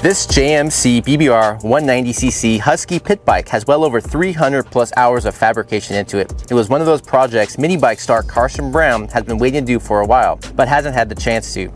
This JMC BBR 190cc Husky pit bike has well over 300 plus hours of fabrication into it. It was one of those projects mini bike star Carson Brown has been waiting to do for a while, but hasn't had the chance to.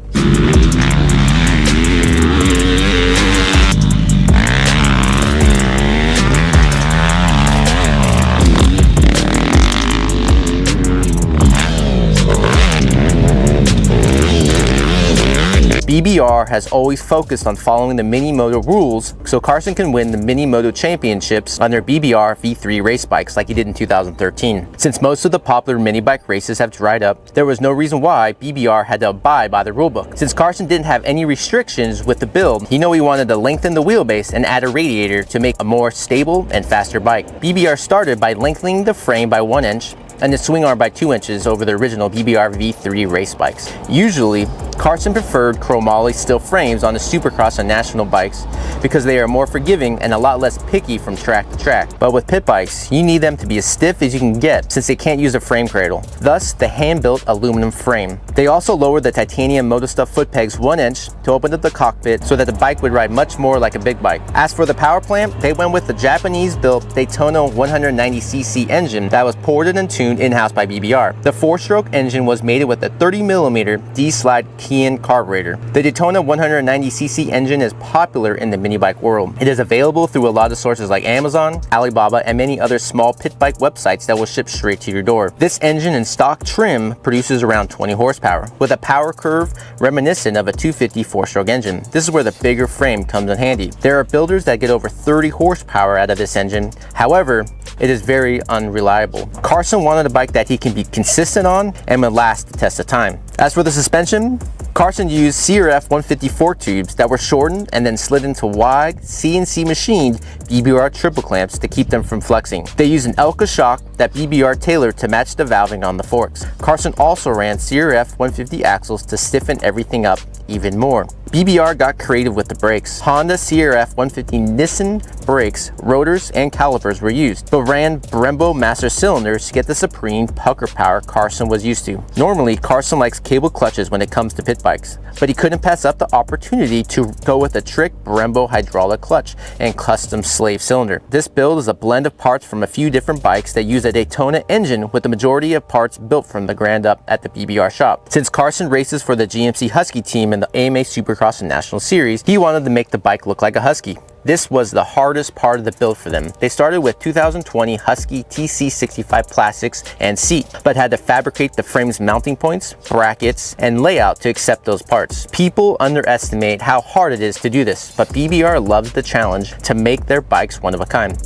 BBR has always focused on following the mini moto rules so Carson can win the mini moto championships on their BBR V3 race bikes like he did in 2013. Since most of the popular mini bike races have dried up, there was no reason why BBR had to abide by the rulebook. Since Carson didn't have any restrictions with the build, he knew he wanted to lengthen the wheelbase and add a radiator to make a more stable and faster bike. BBR started by lengthening the frame by 1 inch and the swing arm by 2 inches over the original BBR V3 race bikes. Usually, Carson preferred chromoly steel frames on the Supercross and national bikes because they are more forgiving and a lot less picky from track to track. But with pit bikes, you need them to be as stiff as you can get since they can't use a frame cradle. Thus, the hand-built aluminum frame. They also lowered the titanium MotoStuff foot pegs 1 inch to open up the cockpit so that the bike would ride much more like a big bike. As for the power plant, they went with the Japanese-built Daytona 190cc engine that was ported and tuned in-house by BBR. The 4-stroke engine was mated with a 30mm D-slide Kian carburetor. The Daytona 190cc engine is popular in the mini bike world. It is available through a lot of sources like Amazon, Alibaba, and many other small pit bike websites that will ship straight to your door. This engine in stock trim produces around 20 horsepower, with a power curve reminiscent of a 250 4-stroke engine. This is where the bigger frame comes in handy. There are builders that get over 30 horsepower out of this engine. However, it is very unreliable. Carson wanted a bike that he can be consistent on and would last the test of time. As for the suspension, Carson used CRF 154 tubes that were shortened and then slid into wide CNC machined BBR triple clamps to keep them from flexing. They used an Elka shock that BBR tailored to match the valving on the forks. Carson also ran CRF 150 axles to stiffen everything up even more. BBR got creative with the brakes. Honda CRF 150 Nissan brakes, rotors, and calipers were used, but ran Brembo master cylinders to get the supreme pucker power Carson was used to. Normally, Carson likes cable clutches when it comes to pit bikes, but he couldn't pass up the opportunity to go with a trick Brembo hydraulic clutch and custom slave cylinder. This build is a blend of parts from a few different bikes that use a Daytona engine with the majority of parts built from the ground up at the BBR shop. Since Carson races for the GMC Husky team in the AMA Supercross and National Series, he wanted to make the bike look like a Husky. This was the hardest part of the build for them. They started with 2020 Husky TC65 plastics and seat, but had to fabricate the frame's mounting points, brackets, and layout to accept those parts. People underestimate how hard it is to do this, but BBR loves the challenge to make their bikes one of a kind.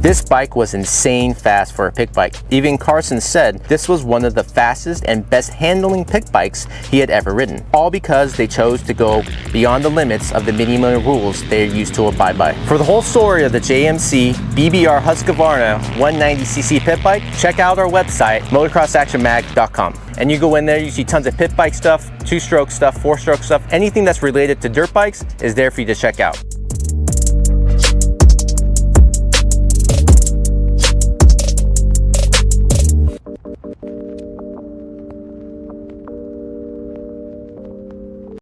This bike was insane fast for a pit bike. Even Carson said this was one of the fastest and best handling pit bikes he had ever ridden. All because they chose to go beyond the limits of the minimum rules they're used to abide by. For the whole story of the JMC BBR Husqvarna 190cc pit bike, check out our website, motocrossactionmag.com. And you go in there, you see tons of pit bike stuff, 2-stroke stuff, 4-stroke stuff, anything that's related to dirt bikes is there for you to check out.